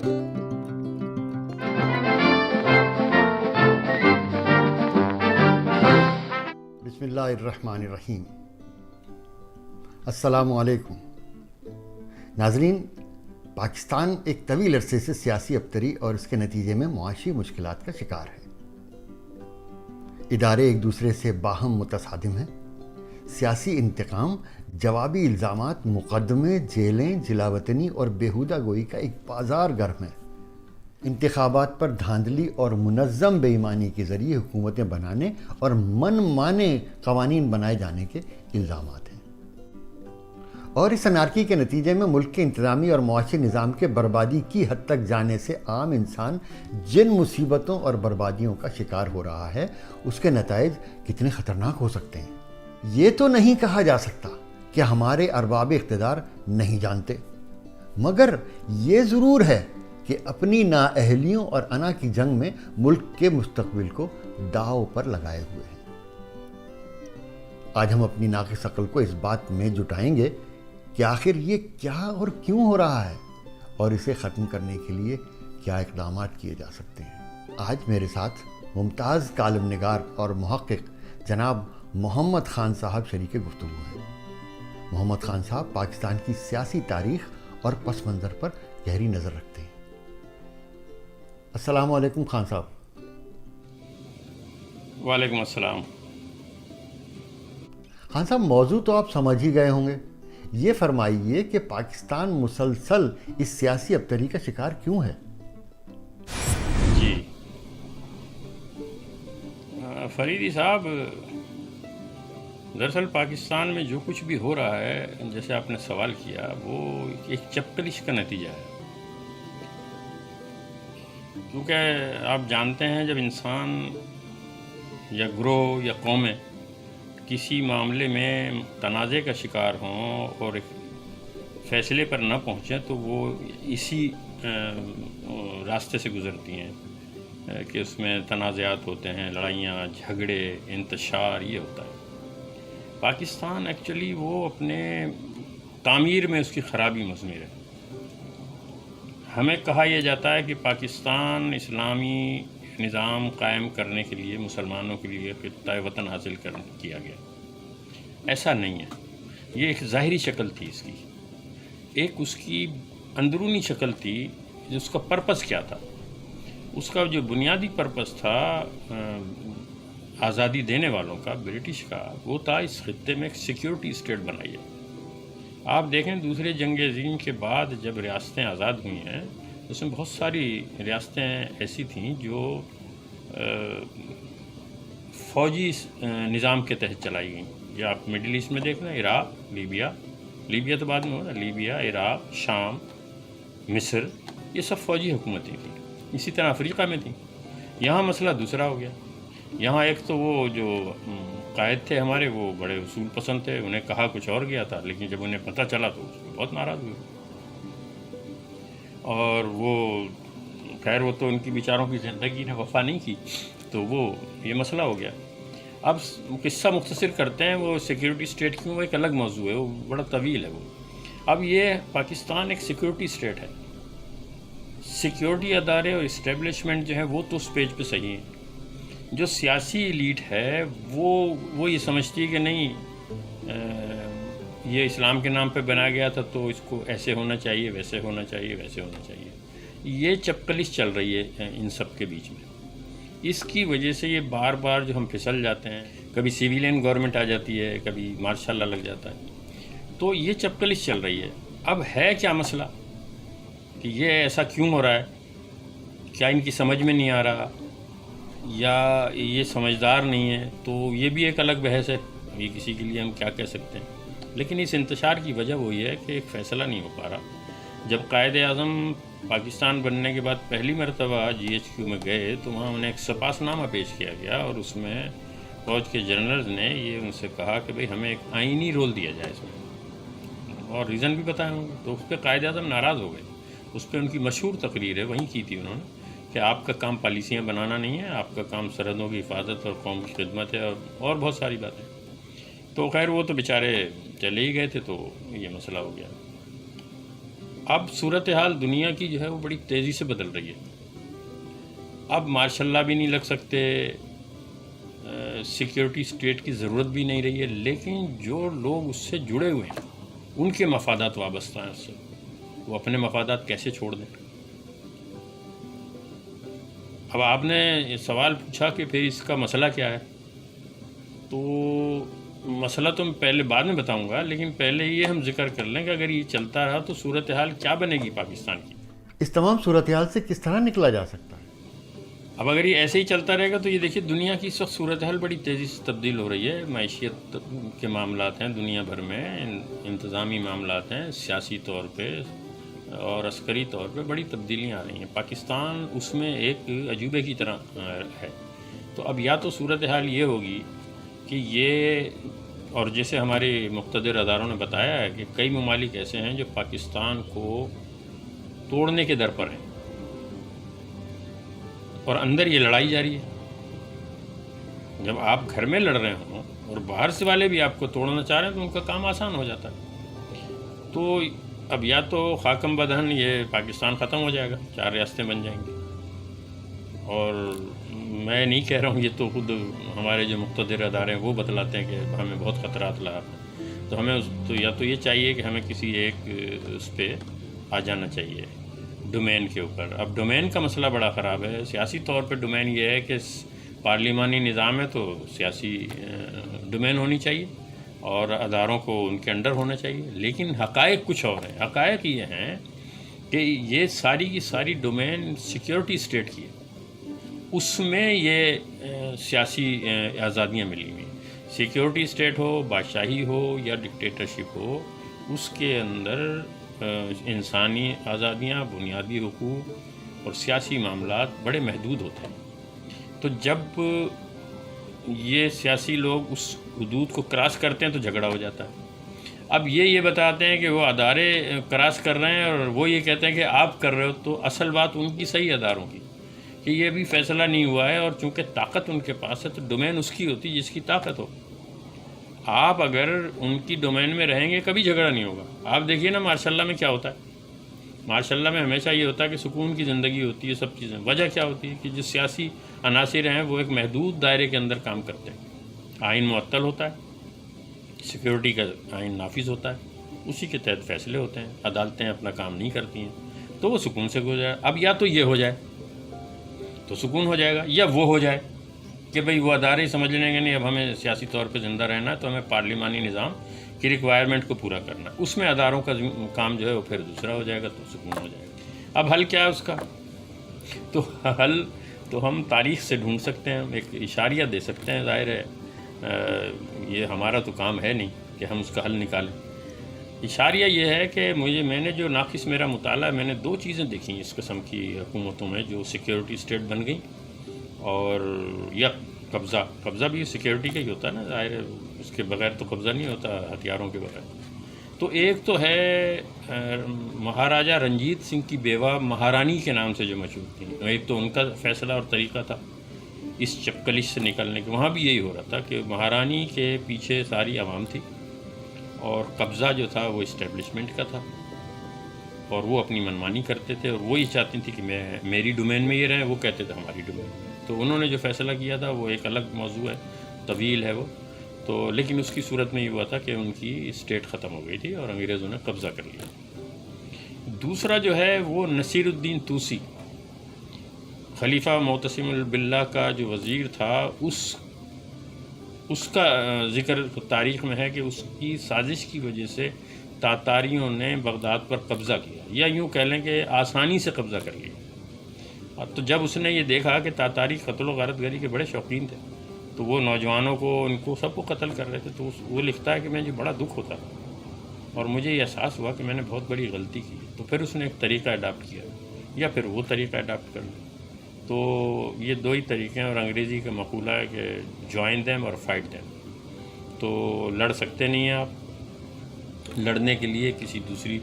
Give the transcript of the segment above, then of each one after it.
بسم اللہ الرحمن الرحیم۔ السلام علیکم ناظرین، پاکستان ایک طویل عرصے سے سیاسی ابتری اور اس کے نتیجے میں معاشی مشکلات کا شکار ہے۔ ادارے ایک دوسرے سے باہم متصادم ہیں، سیاسی انتقام، جوابی الزامات، مقدمے، جیلیں، جلاوطنی اور بیہودہ گوئی کا ایک بازار گرم ہے۔ انتخابات پر دھاندلی اور منظم بے ایمانی کے ذریعے حکومتیں بنانے اور من مانے قوانین بنائے جانے کے الزامات ہیں، اور اس انارکی کے نتیجے میں ملک کے انتظامی اور معاشی نظام کے بربادی کی حد تک جانے سے عام انسان جن مصیبتوں اور بربادیوں کا شکار ہو رہا ہے، اس کے نتائج کتنے خطرناک ہو سکتے ہیں۔ یہ تو نہیں کہا جا سکتا کہ ہمارے ارباب اقتدار نہیں جانتے، مگر یہ ضرور ہے کہ اپنی نااہلیوں اور انا کی جنگ میں ملک کے مستقبل کو داؤ پر لگائے ہوئے ہیں۔ آج ہم اپنی ناقص عقل کو اس بات میں جٹائیں گے کہ آخر یہ کیا اور کیوں ہو رہا ہے، اور اسے ختم کرنے کے لیے کیا اقدامات کیے جا سکتے ہیں۔ آج میرے ساتھ ممتاز کالم نگار اور محقق جناب محمد خان صاحب شریک گفتگو ہیں۔ محمد خان صاحب پاکستان کی سیاسی تاریخ اور پس منظر پر گہری نظر رکھتے ہیں۔ السلام علیکم خان صاحب۔ وعلیکم السلام۔ خان صاحب، موضوع تو آپ سمجھ ہی گئے ہوں گے۔ یہ فرمائیے کہ پاکستان مسلسل اس سیاسی ابتری کا شکار کیوں ہے؟ جی فریدی صاحب، دراصل پاکستان میں جو کچھ بھی ہو رہا ہے، جیسے آپ نے سوال کیا، وہ ایک چپکلش کا نتیجہ ہے۔ کیونکہ آپ جانتے ہیں، جب انسان یا گروہ یا قومیں کسی معاملے میں تنازع کا شکار ہوں اور ایک فیصلے پر نہ پہنچیں، تو وہ اسی راستے سے گزرتی ہیں کہ اس میں تنازعات ہوتے ہیں، لڑائیاں، جھگڑے، انتشار، یہ ہوتا ہے۔ پاکستان ایکچولی وہ اپنے تعمیر میں اس کی خرابی مضمر ہے۔ ہمیں کہا یہ جاتا ہے کہ پاکستان اسلامی نظام قائم کرنے کے لیے مسلمانوں کے لیے خطہ وطن حاصل کیا گیا۔ ایسا نہیں ہے۔ یہ ایک ظاہری شکل تھی اس کی، ایک اس کی اندرونی شکل تھی۔ اس کا پرپس کیا تھا؟ اس کا جو بنیادی پرپس تھا آزادی دینے والوں کا، برٹش کا، وہ تھا اس خطے میں ایک سیکیورٹی اسٹیٹ بنائی ہے۔ آپ دیکھیں، دوسرے جنگ عظیم کے بعد جب ریاستیں آزاد ہوئی ہیں، اس میں بہت ساری ریاستیں ایسی تھیں جو فوجی نظام کے تحت چلائی گئیں۔ یا آپ مڈل ایسٹ میں دیکھ لیں، عراق، لیبیا تو بعد میں ہوا، لیبیا، عراق، شام، مصر، یہ سب فوجی حکومتیں تھیں۔ اسی طرح افریقہ میں تھیں۔ یہاں مسئلہ دوسرا ہو گیا۔ یہاں ایک تو وہ جو قائد تھے ہمارے، وہ بڑے اصول پسند تھے، انہیں کہا کچھ اور گیا تھا، لیکن جب انہیں پتہ چلا تو اس میں بہت ناراض ہوئے، اور وہ خیر وہ تو ان کی بیچاروں کی زندگی نے وفا نہیں کی، تو وہ یہ مسئلہ ہو گیا۔ اب قصہ مختصر کرتے ہیں، وہ سیکیورٹی اسٹیٹ کیوں، وہ ایک الگ موضوع ہے، وہ بڑا طویل ہے وہ۔ اب یہ پاکستان ایک سیکیورٹی اسٹیٹ ہے۔ سیکیورٹی ادارے اور اسٹیبلشمنٹ جو ہے وہ تو اس پیج پہ صحیح ہیں۔ جو سیاسی ایلیٹ ہے وہ یہ سمجھتی ہے کہ نہیں، یہ اسلام کے نام پہ بنا گیا تھا تو اس کو ایسے ہونا چاہیے، ویسے ہونا چاہیے، ویسے ہونا چاہیے۔ یہ چپکلش چل رہی ہے ان سب کے بیچ میں۔ اس کی وجہ سے یہ بار بار جو ہم پھسل جاتے ہیں، کبھی سویلین گورنمنٹ آ جاتی ہے، کبھی مارشل لا لگ جاتا ہے، تو یہ چپکلش چل رہی ہے۔ اب ہے کیا مسئلہ کہ یہ ایسا کیوں ہو رہا ہے؟ کیا ان کی سمجھ میں نہیں آ رہا، یا یہ سمجھدار نہیں ہے؟ تو یہ بھی ایک الگ بحث ہے، یہ کسی کے لیے ہم کیا کہہ سکتے ہیں۔ لیکن اس انتشار کی وجہ وہ یہ ہے کہ ایک فیصلہ نہیں ہو پا رہا۔ جب قائد اعظم پاکستان بننے کے بعد پہلی مرتبہ GHQ میں گئے تو وہاں انہیں ایک سپاس نامہ پیش کیا گیا، اور اس میں فوج کے جنرلز نے یہ ان سے کہا کہ بھئی ہمیں ایک آئینی رول دیا جائے اس میں، اور ریزن بھی بتائے ہوں گے۔ تو اس پہ قائد اعظم ناراض ہو گئے۔ اس پہ ان کی مشہور تقریر ہے، وہیں کی تھی انہوں نے، کہ آپ کا کام پالیسیاں بنانا نہیں ہے، آپ کا کام سرحدوں کی حفاظت اور قوم کی خدمت ہے، اور بہت ساری باتیں۔ تو خیر وہ تو بیچارے چلے ہی گئے تھے، تو یہ مسئلہ ہو گیا۔ اب صورتحال دنیا کی جو ہے وہ بڑی تیزی سے بدل رہی ہے. اب مارشل لا بھی نہیں لگ سکتے، سیکیورٹی اسٹیٹ کی ضرورت بھی نہیں رہی ہے، لیکن جو لوگ اس سے جڑے ہوئے ہیں ان کے مفادات وابستہ ہیں اس سے، وہ اپنے مفادات کیسے چھوڑ دیں؟ اب آپ نے سوال پوچھا کہ پھر اس کا مسئلہ کیا ہے، تو مسئلہ تو میں پہلے بعد میں بتاؤں گا، لیکن پہلے یہ ہم ذکر کر لیں کہ اگر یہ چلتا رہا تو صورتحال کیا بنے گی پاکستان کی. اس تمام صورتحال سے کس طرح نکلا جا سکتا ہے؟ اب اگر یہ ایسے ہی چلتا رہے گا تو یہ دیکھیے دنیا کی اس وقت صورتحال بڑی تیزی سے تبدیل ہو رہی ہے. معیشت کے معاملات ہیں دنیا بھر میں، انتظامی معاملات ہیں، سیاسی طور پہ اور عسکری طور پہ بڑی تبدیلیاں آ رہی ہیں. پاکستان اس میں ایک عجوبے کی طرح ہے. تو اب یا تو صورتحال یہ ہوگی کہ یہ، اور جیسے ہمارے مقتدر اداروں نے بتایا ہے کہ کئی ممالک ایسے ہیں جو پاکستان کو توڑنے کے در پر ہیں اور اندر یہ لڑائی جاری ہے. جب آپ گھر میں لڑ رہے ہوں اور باہر سے والے بھی آپ کو توڑنا چاہ رہے ہیں تو ان کا کام آسان ہو جاتا ہے. تو اب یا تو خاکم بدہن یہ پاکستان ختم ہو جائے گا، 4 ریاستیں بن جائیں گی. اور میں نہیں کہہ رہا ہوں، یہ تو خود ہمارے جو مقتدر ادارے ہیں وہ بتلاتے ہیں کہ ہمیں بہت خطرات لاحق ہیں. تو ہمیں تو یا تو یہ چاہیے کہ ہمیں کسی ایک اس پہ آ جانا چاہیے، ڈومین کے اوپر. اب ڈومین کا مسئلہ بڑا خراب ہے. سیاسی طور پہ ڈومین یہ ہے کہ پارلیمانی نظام ہے تو سیاسی ڈومین ہونی چاہیے اور اداروں کو ان کے انڈر ہونا چاہیے. لیکن حقائق کچھ اور ہیں. حقائق یہ ہیں کہ یہ ساری کی ساری ڈومین سیکیورٹی اسٹیٹ کی ہے. اس میں یہ سیاسی آزادیاں ملی ہوئی ہیں. سیکیورٹی اسٹیٹ ہو، بادشاہی ہو یا ڈکٹیٹرشپ ہو، اس کے اندر انسانی آزادیاں، بنیادی حقوق اور سیاسی معاملات بڑے محدود ہوتے ہیں. تو جب یہ سیاسی لوگ اس حدود کو کراس کرتے ہیں تو جھگڑا ہو جاتا ہے. اب یہ بتاتے ہیں کہ وہ ادارے کراس کر رہے ہیں اور وہ یہ کہتے ہیں کہ آپ کر رہے ہو، تو اصل بات ان کی صحیح اداروں کی کہ یہ ابھی فیصلہ نہیں ہوا ہے، اور چونکہ طاقت ان کے پاس ہے تو ڈومین اس کی ہوتی جس کی طاقت ہو. آپ اگر ان کی ڈومین میں رہیں گے کبھی جھگڑا نہیں ہوگا. آپ دیکھیے نا ماشاء اللہ میں کیا ہوتا ہے. ماشاء اللہ میں ہمیشہ یہ ہوتا ہے کہ سکون کی زندگی ہوتی ہے، سب چیزیں. وجہ کیا ہوتی ہے کہ جو سیاسی عناصر ہیں وہ ایک محدود دائرے کے اندر کام کرتے ہیں. آئین معطل ہوتا ہے، سیکیورٹی کا آئین نافذ ہوتا ہے، اسی کے تحت فیصلے ہوتے ہیں. عدالتیں اپنا کام نہیں کرتی ہیں تو وہ سکون سے گزرا. اب یا تو یہ ہو جائے تو سکون ہو جائے گا، یا وہ ہو جائے کہ بھئی وہ ادارے سمجھ لیں گے نہیں اب ہمیں سیاسی طور پہ زندہ رہنا ہے تو ہمیں پارلیمانی نظام کی ریکوائرمنٹ کو پورا کرنا ہے. اس میں اداروں کا کام جو ہے وہ پھر دوسرا ہو جائے گا تو سکون ہو جائے گا. اب حل کیا ہے اس کا؟ تو حل تو ہم تاریخ سے ڈھونڈ سکتے ہیں، ایک اشاریہ دے سکتے ہیں. ظاہر ہے یہ ہمارا تو کام ہے نہیں کہ ہم اس کا حل نکالیں. اشاریہ یہ ہے کہ میں نے جو ناقص میرا مطالعہ ہے، میں نے 2 چیزیں دیکھی اس قسم کی حکومتوں میں جو سیکیورٹی اسٹیٹ بن گئی، اور یا قبضہ بھی سیکیورٹی کا ہی ہوتا ہے نا، ظاہر ہے اس کے بغیر تو قبضہ نہیں ہوتا، ہتھیاروں کے بغیر. تو ایک تو ہے مہاراجہ رنجیت سنگھ کی بیوہ مہارانی کے نام سے جو مشہور تھیں. ایک تو ان کا فیصلہ اور طریقہ تھا اس چپکلش سے نکلنے کے. وہاں بھی یہی ہو رہا تھا کہ مہارانی کے پیچھے ساری عوام تھی اور قبضہ جو تھا وہ اسٹیبلشمنٹ کا تھا، اور وہ اپنی منمانی کرتے تھے اور وہ یہ چاہتی تھی کہ میری ڈومین میں یہ رہیں، وہ کہتے تھے ہماری ڈومین میں. تو انہوں نے جو فیصلہ کیا تھا وہ ایک الگ موضوع ہے، طویل ہے وہ تو، لیکن اس کی صورت میں یہ ہوا تھا کہ ان کی اسٹیٹ ختم ہو گئی تھی اور انگریزوں نے قبضہ کر لیا. دوسرا جو ہے وہ نصیر الدین طوسی، خلیفہ معتصم باللہ کا جو وزیر تھا، اس کا ذکر تاریخ میں ہے کہ اس کی سازش کی وجہ سے تاتاریوں نے بغداد پر قبضہ کیا، یا یوں کہہ لیں کہ آسانی سے قبضہ کر لیا. تو جب اس نے یہ دیکھا کہ تاتاری قتل و غارت گری کے بڑے شوقین تھے تو وہ نوجوانوں کو، ان کو سب کو قتل کر رہے تھے، تو وہ لکھتا ہے کہ مجھے بڑا دکھ ہوتا تھا اور مجھے یہ احساس ہوا کہ میں نے بہت بڑی غلطی کی. تو پھر اس نے ایک طریقہ اڈاپٹ کیا، یا پھر وہ طریقہ اڈاپٹ کر لیا. تو یہ 2 ہی طریقے ہیں، اور انگریزی کا مقولہ ہے کہ جوائن دیم اور فائٹ دیم. تو لڑ سکتے نہیں ہیں آپ، لڑنے کے لیے کسی دوسری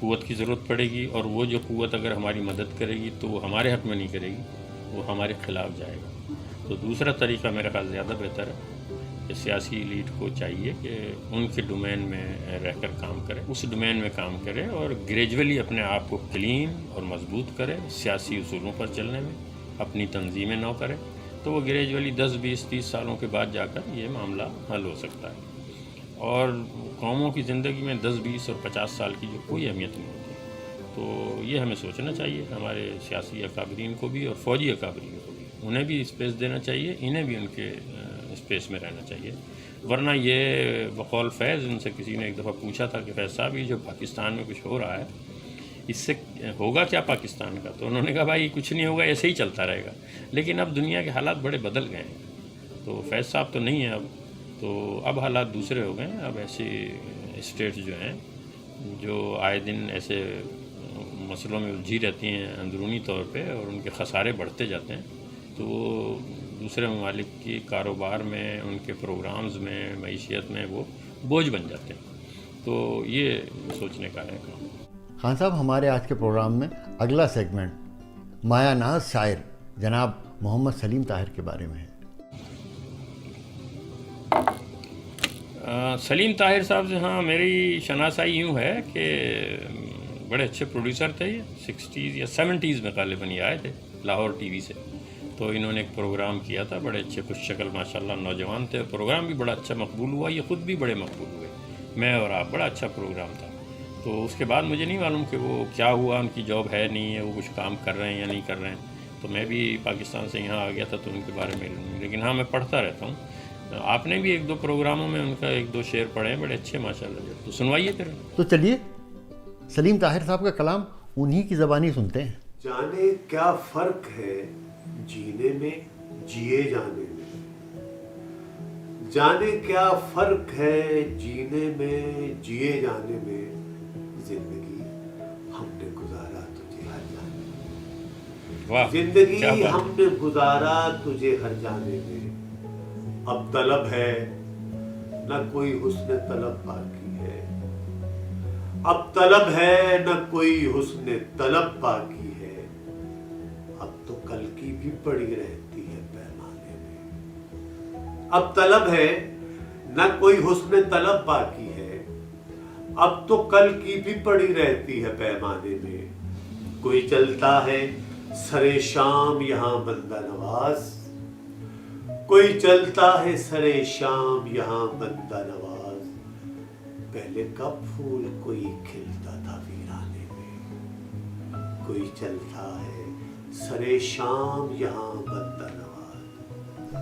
قوت کی ضرورت پڑے گی، اور وہ جو قوت اگر ہماری مدد کرے گی تو وہ ہمارے حق میں نہیں کرے گی، وہ ہمارے خلاف جائے گا. تو دوسرا طریقہ میرا خیال زیادہ بہتر ہے کہ سیاسی ایلیٹ کو چاہیے کہ ان کے ڈومین میں رہ کر کام کرے، اس ڈومین میں کام کرے اور گریجولی اپنے آپ کو کلین اور مضبوط کرے سیاسی اصولوں پر چلنے میں، اپنی تنظیمیں نو کرے، تو وہ گریجولی 10 20 30 سالوں کے بعد جا کر یہ معاملہ حل ہو سکتا ہے۔ اور قوموں کی زندگی میں 10 20 اور 50 سال کی جو کوئی اہمیت نہیں ہوتی، تو یہ ہمیں سوچنا چاہیے ہمارے سیاسی اکابرین کو بھی اور فوجی اکابرین کو بھی، انہیں بھی اسپیس دینا چاہیے، انہیں بھی ان کے اسپیس میں رہنا چاہیے، ورنہ یہ بقول فیض ان سے کسی نے ایک دفعہ پوچھا تھا کہ فیض صاحب یہ جو پاکستان میں کچھ ہو رہا ہے اس سے ہوگا کیا پاکستان کا؟ تو انہوں نے کہا بھائی کچھ نہیں ہوگا، ایسے ہی چلتا رہے گا، لیکن اب دنیا کے حالات بڑے بدل گئے ہیں، تو فیض صاحب تو نہیں ہیں اب، تو اب حالات دوسرے ہو گئے ہیں، اب ایسی اسٹیٹس جو ہیں جو آئے دن ایسے مسئلوں میں الجھی رہتی ہیں اندرونی طور پہ اور ان کے خسارے بڑھتے جاتے ہیں، تو وہ دوسرے ممالک کی کاروبار میں، ان کے پروگرامز میں، معیشت میں وہ بوجھ بن جاتے ہیں، تو یہ سوچنے کا ہے کام۔ خان صاحب، ہمارے آج کے پروگرام میں اگلا سیگمنٹ مایا ناز شاعر جناب محمد سلیم طاہر کے بارے میں ہے۔ سلیم طاہر صاحب سے ہاں میری شناسائی یوں ہے کہ بڑے اچھے پروڈیوسر تھے، یہ 60s یا 70s میں غالباً یہ آئے تھے لاہور ٹی وی سے، تو انہوں نے ایک پروگرام کیا تھا، بڑے اچھے خوش شکل ماشاءاللہ نوجوان تھے، پروگرام بھی بڑا اچھا مقبول ہوا، یہ خود بھی بڑے مقبول ہوئے، میں اور آپ، بڑا اچھا پروگرام تھا۔ تو اس کے بعد مجھے نہیں معلوم کہ وہ کیا ہوا، ان کی جاب ہے نہیں ہے، وہ کچھ کام کر رہے ہیں یا نہیں کر رہے ہیں، تو میں بھی پاکستان سے یہاں آ گیا تھا تو ان کے بارے میں لیکن ہاں میں پڑھتا رہتا ہوں۔ آپ نے بھی 1 2 پروگراموں میں ان کا 1 2 شعر پڑھے ہیں، بڑے اچھے ماشاءاللہ، تو سنوائیے پھر۔ تو چلیے سلیم طاہر صاحب کا کلام انہی کی زبانی سنتے ہیں۔ جانے کیا فرق ہے جینے میں جیے جانے میں، جانے کیا فرق ہے جینے میں جیے جانے میں، زندگی ہم نے گزارا تجھے ہر جانے میں، زندگی ہم نے گزارا تجھے ہر جانے میں، اب طلب ہے نہ کوئی حسن طلب باقی ہے، اب طلب ہے نہ کوئی حسن طلب باقی ہے، اب تو کل کی بھی پڑی رہتی ہے پیمانے میں، اب طلب ہے نہ کوئی حسن طلب باقی ہے، اب تو کل کی بھی پڑی رہتی ہے پیمانے میں، کوئی چلتا ہے سرے شام یہاں بندہ نواز، کوئی چلتا ہے سرے شام یہاں بندہ نواز، پہلے کب پھول کوئی کھلتا تھا ویرانے میں، کوئی چلتا ہے سرے شام یہاں بندہ نواز،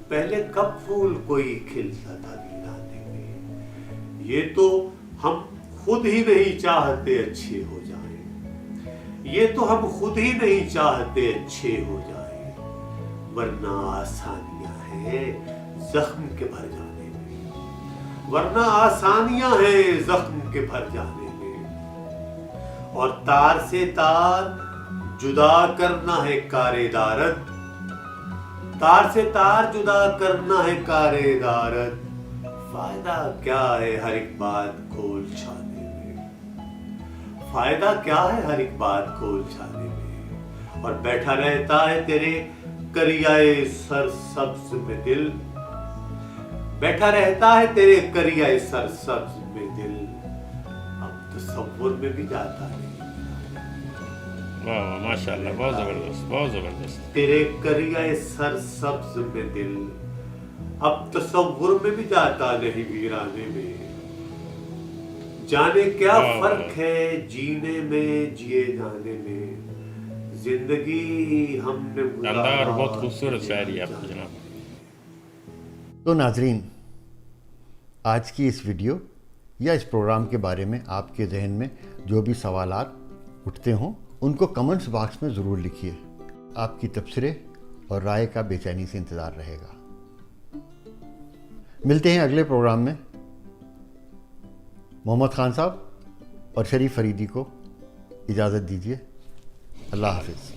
پہلے کب پھول کوئی کھلتا تھا ویرانے میں، یہ تو ہم خود ہی نہیں چاہتے اچھے ہو جائیں، یہ تو ہم خود ہی نہیں چاہتے اچھے ہو جائیں، ورنہ آسانیاں ہیں زخم کے بھر جانے میں، ورنہ آسانیاں ہیں زخم کے بھر جانے میں، اور تار سے تار جدا کرنا ہے کار ادارت، تار سے تار جدا کرنا ہے کار ادارت، فائدہ کیا ہے ہر ایک بات کھول چھانے میں، فائدہ کیا ہے ہر ایک بات کھول چھانے میں، اور بیٹھا رہتا ہے تیرے کریائے سر سبز میں دل، بیٹھا رہتا ہے تیرے کریائے سر سبز میں دل، اب تصور میں بھی جاتا نہیں، واہ ماشاءاللہ، بہت زبردست، بہت زبردست، تیرے کریائے سر سبز میں دل، اب تصور میں بھی جاتا نہیں ویرانے میں، جانے کیا فرق ہے جینے میں جیے جانے میں، زندگی ہم نے شاندار، بہت خوبصورت شاعری آپ کی جناب۔ تو ناظرین، آج کی اس ویڈیو یا اس پروگرام کے بارے میں آپ کے ذہن میں جو بھی سوالات اٹھتے ہوں ان کو کمنٹس باکس میں ضرور لکھیے، آپ کی تبصرے اور رائے کا بے چینی سے انتظار رہے گا۔ ملتے ہیں اگلے پروگرام میں۔ محمد خان صاحب اور شریف فریدی کو اجازت دیجیے، اللہ حافظ۔